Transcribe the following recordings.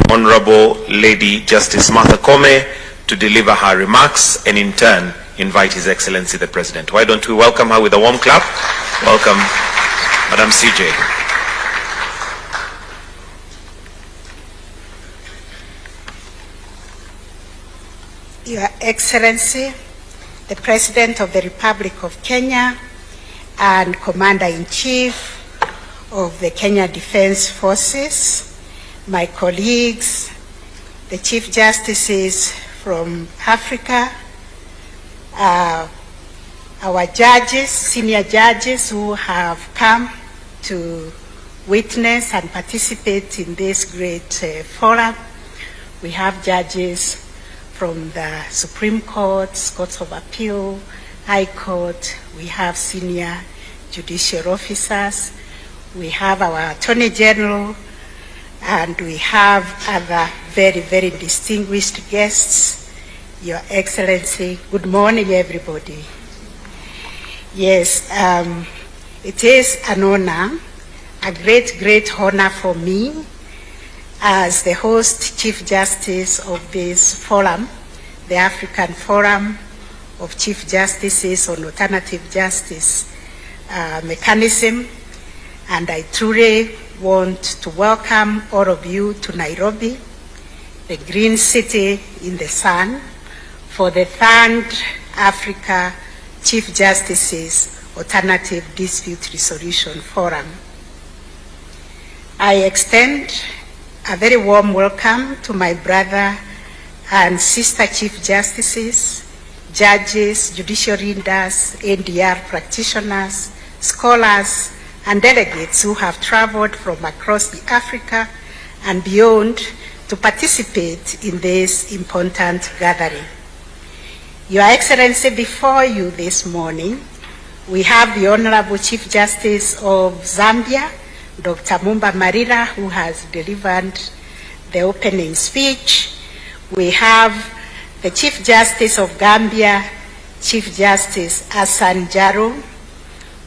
Honorable Lady Justice Martha Koome to deliver her remarks and in turn invite His Excellency the President. Why don't we welcome her with a warm clap? Welcome, Madam CJ. Your Excellency, the President of the Republic of Kenya and Commander-in-Chief of the Kenya Defense Forces, my colleagues, the Chief Justices from Africa, our judges, senior judges who have come to witness and participate in this great forum. We have judges from the Supreme Court, Courts of Appeal, High Court. We have senior judicial officers. We have our Attorney General, and we have other very, very distinguished guests. Your Excellency, good morning, everybody. Yes, it is an honor, a great, great honor for me as the host Chief Justice of this forum, the African Forum of Chief Justices on Alternative Justice Mechanism. And I truly want to welcome all of you to Nairobi, the green city in the sun, for the 3rd Africa Chief Justices Alternative Dispute Resolution Forum. I extend a very warm welcome to my brother and sister Chief Justices, judges, judicial readers, NDR practitioners, scholars, and delegates who have traveled from across the Africa and beyond to participate in this important gathering. Your Excellency, before you this morning, we have the Honorable Chief Justice of Zambia, Dr. Mumba Marira, who has delivered the opening speech. We have the Chief Justice of Gambia, Chief Justice Hassan Jaro.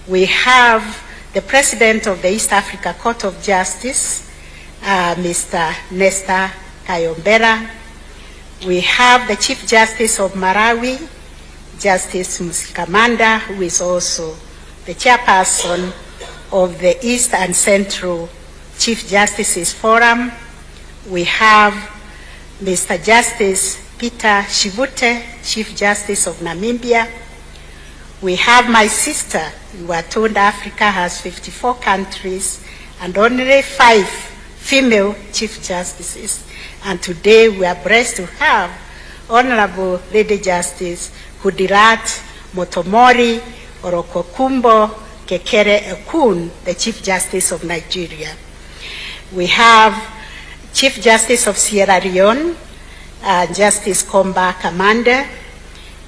We have the President of the East Africa Court of Justice, Mr. Nestor Kayombera. We have the Chief Justice of Malawi, Justice Musikamanda, who is also the chairperson of the East and Central Chief Justices Forum. We have Mr. Justice Peter Shivute, Chief Justice of Namibia. We have my sister. You are told Africa has 54 countries and only 5 female Chief Justices. And today we are blessed to have Honorable Lady Justice Kudirat Motomori Orokokumbo Kekere Ekun, the Chief Justice of Nigeria. We have Chief Justice of Sierra Leone, Justice Komba Kamande.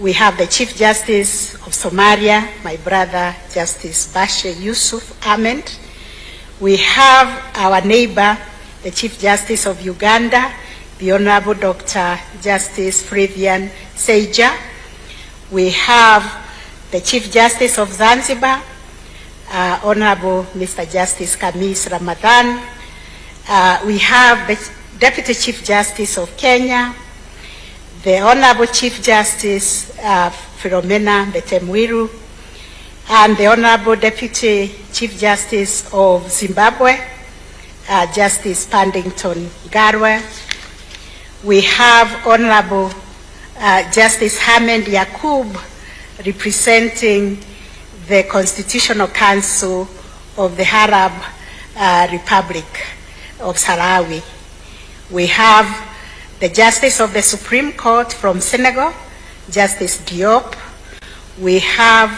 We have the Chief Justice of Somalia, my brother, Justice Bashe Yusuf Ahmed. We have our neighbor, the Chief Justice of Uganda, the Honorable Dr. Justice Flavian Seija. We have the Chief Justice of Zanzibar, Honorable Mr. Justice Kamis Ramadhan. We have the Deputy Chief Justice of Kenya, the Honorable Chief Justice Philomena Betemwiru, and the Honorable Deputy Chief Justice of Zimbabwe, Justice Pandington Garwe. We have Honorable Justice Hamed Yakub, representing the Constitutional Council of the Arab Republic of Sahrawi. We have the Justice of the Supreme Court from Senegal, Justice Diop. We have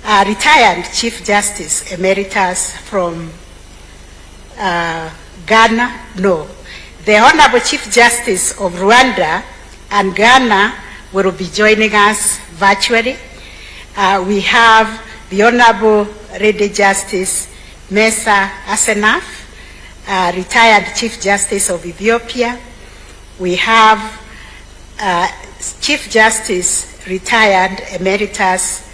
a retired Chief Justice Emeritus from Ghana. No, the Honorable Chief Justice of Rwanda and Ghana will be joining us virtually. We have the Honorable Lady Justice Mesa Asenaf, retired Chief Justice of Ethiopia. We have Chief Justice, retired Emeritus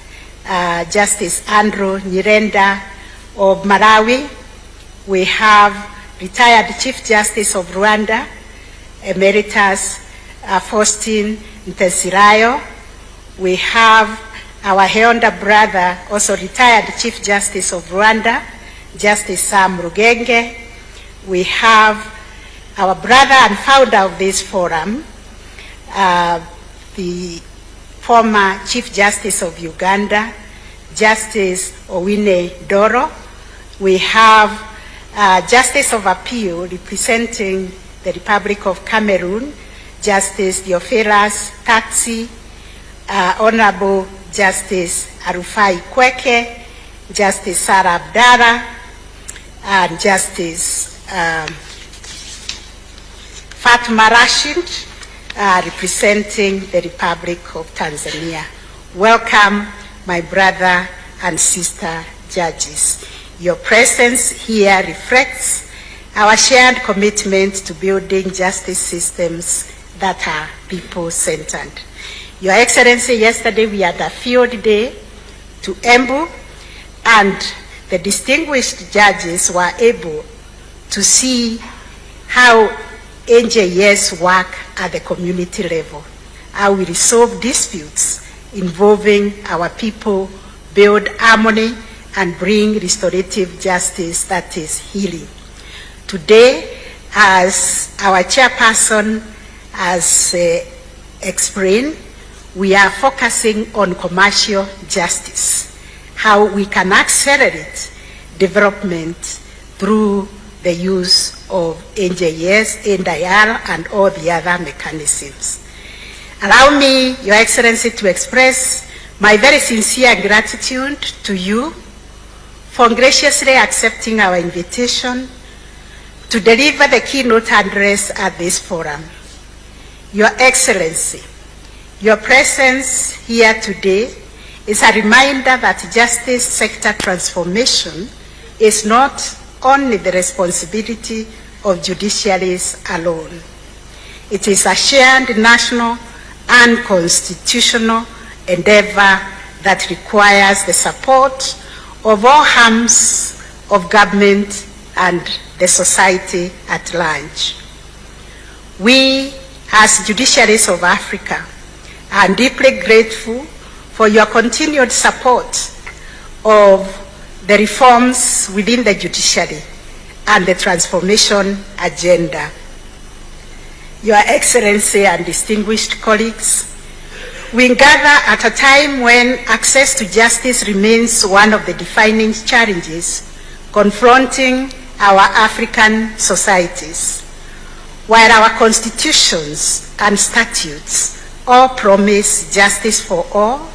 Justice Andrew Nyirenda of Malawi. We have retired Chief Justice of Rwanda, Emeritus Faustin Ntesirayo. We have our elder brother, also retired Chief Justice of Rwanda, Justice Sam Rugenge. We have our brother and founder of this forum, the former Chief Justice of Uganda, Justice Owine Doro. We have Justice of Appeal representing the Republic of Cameroon, Justice Theophilus Taxi, Honorable Justice Arufai Kweke, Justice Sarah Abdallah, and Justice Fatma Rashid, representing the Republic of Tanzania. Welcome, my brother and sister judges. Your presence here reflects our shared commitment to building justice systems that are people-centered. Your Excellency, yesterday we had a field day to Embu, and the distinguished judges were able to see how NJS work at the community level, how we resolve disputes involving our people, build harmony, and bring restorative justice that is healing. Today, as our chairperson has explained, we are focusing on commercial justice, how we can accelerate development through the use of NJS, NDIR, and all the other mechanisms. Allow me, Your Excellency, to express my very sincere gratitude to you for graciously accepting our invitation to deliver the keynote address at this forum. Your Excellency, your presence here today is a reminder that justice sector transformation is not only the responsibility of judiciaries alone. It is a shared national and constitutional endeavor that requires the support of all arms of government and the society at large. We, as judiciaries of Africa, are deeply grateful for your continued support of the reforms within the judiciary and the transformation agenda. Your Excellency and distinguished colleagues, we gather at a time when access to justice remains one of the defining challenges confronting our African societies. While our constitutions and statutes all promise justice for all,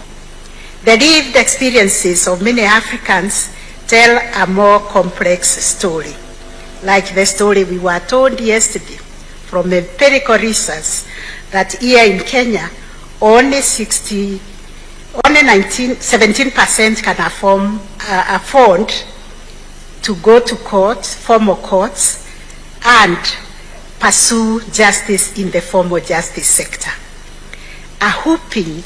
the lived experiences of many Africans tell a more complex story, like the story we were told yesterday from empirical research that here in Kenya, only 17% can afford to go to court, formal courts, and pursue justice in the formal justice sector. A whopping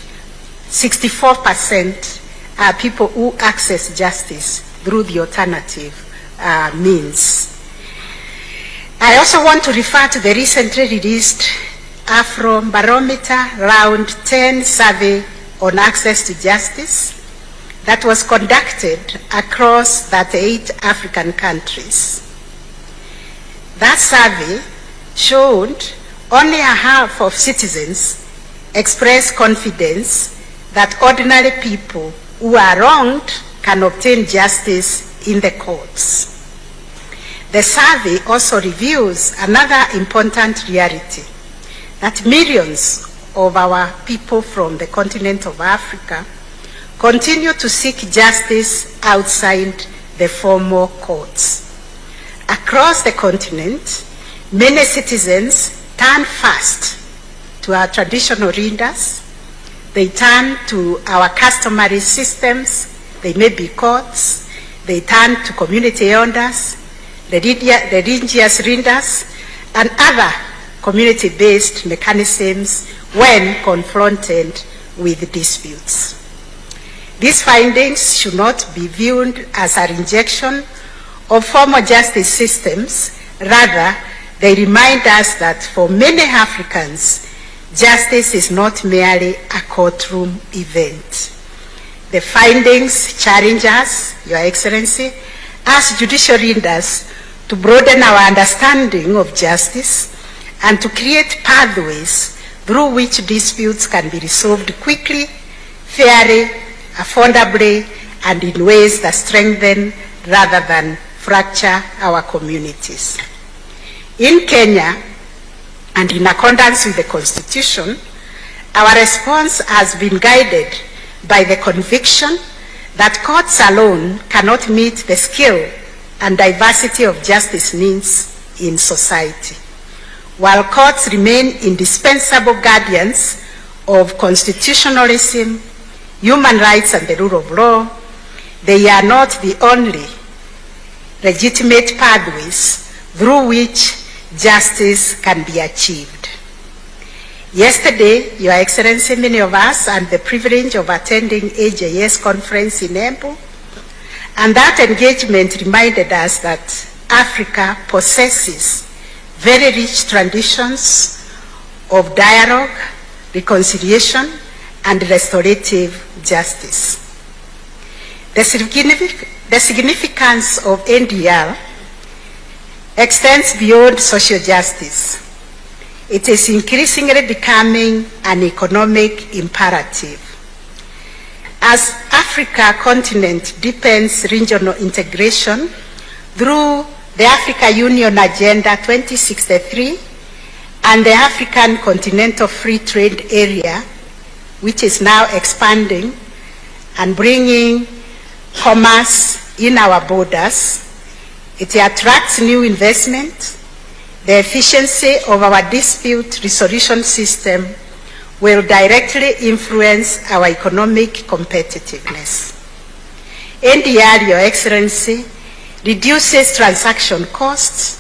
64% are people who access justice through the alternative means. I also want to refer to the recently released Afrobarometer Round 10 survey on access to justice that was conducted across 38 African countries. That survey showed only a half of citizens express confidence that ordinary people who are wronged can obtain justice in the courts. The survey also reveals another important reality, that millions of our people from the continent of Africa continue to seek justice outside the formal courts. Across the continent, many citizens turn first to our traditional leaders. They turn to our customary systems. They may be courts. They turn to community elders, the religious leaders, and other community-based mechanisms when confronted with disputes. These findings should not be viewed as a rejection of formal justice systems. Rather, they remind us that for many Africans, justice is not merely a courtroom event. The findings challenge us, Your Excellency, as judicial leaders, to broaden our understanding of justice and to create pathways through which disputes can be resolved quickly, fairly, affordably, and in ways that strengthen rather than fracture our communities. In Kenya, and in accordance with the Constitution, our response has been guided by the conviction that courts alone cannot meet the skill and diversity of justice needs in society. While courts remain indispensable guardians of constitutionalism, human rights, and the rule of law, they are not the only legitimate pathways through which justice can be achieved. Yesterday, Your Excellency, many of us had the privilege of attending AJS conference in Embu, and that engagement reminded us that Africa possesses very rich traditions of dialogue, reconciliation, and restorative justice. The significance of NDR extends beyond social justice. It is increasingly becoming an economic imperative. As Africa continent deepens regional integration through the Africa Union Agenda 2063 and the African Continental Free Trade Area, which is now expanding and bringing commerce in our borders, it attracts new investment. The efficiency of our dispute resolution system will directly influence our economic competitiveness. NDR, Your Excellency, reduces transaction costs,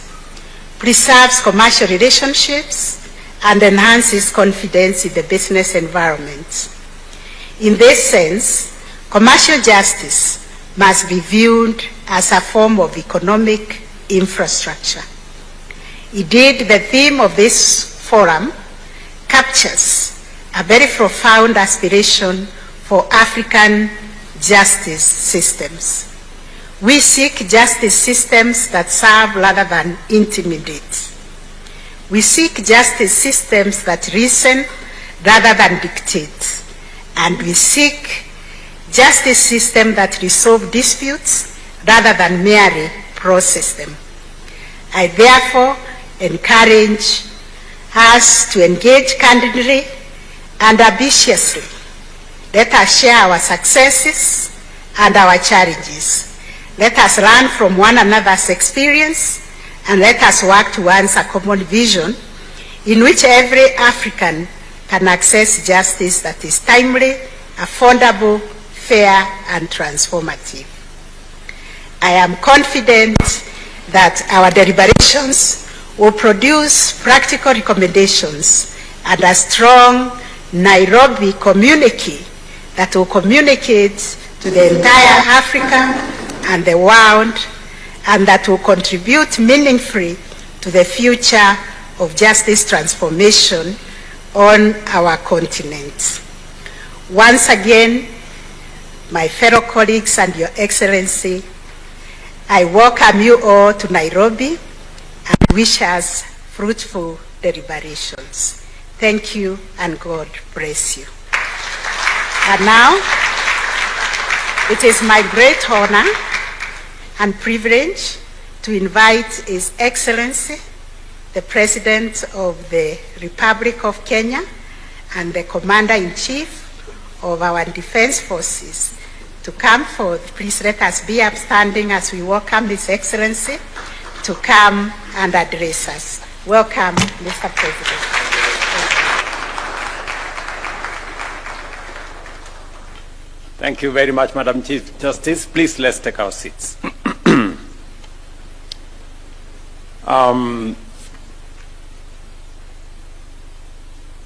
preserves commercial relationships, and enhances confidence in the business environment. In this sense, commercial justice must be viewed as a form of economic infrastructure. Indeed, the theme of this forum captures a very profound aspiration for African justice systems. We seek justice systems that serve rather than intimidate. We seek justice systems that reason rather than dictate. And we seek justice systems that resolve disputes rather than merely process them. I therefore encourage us to engage candidly and ambitiously. Let us share our successes and our challenges. Let us learn from one another's experience, and let us work towards a common vision in which every African can access justice that is timely, affordable, fair, and transformative. I am confident that our deliberations will produce practical recommendations and a strong Nairobi communique that will communicate to the entire Africa and the world, and that will contribute meaningfully to the future of justice transformation on our continent. Once again, my fellow colleagues and Your Excellency, I welcome you all to Nairobi and wish us fruitful deliberations. Thank you, and God bless you. And now, it is my great honor and privilege to invite His Excellency, the President of the Republic of Kenya and the Commander-in-Chief of our Defense Forces, to come forth. Please let us be upstanding as we welcome His Excellency to come and address us. Welcome, Mr. President. Thank you very much, Madam Chief Justice. Please, let's take our seats.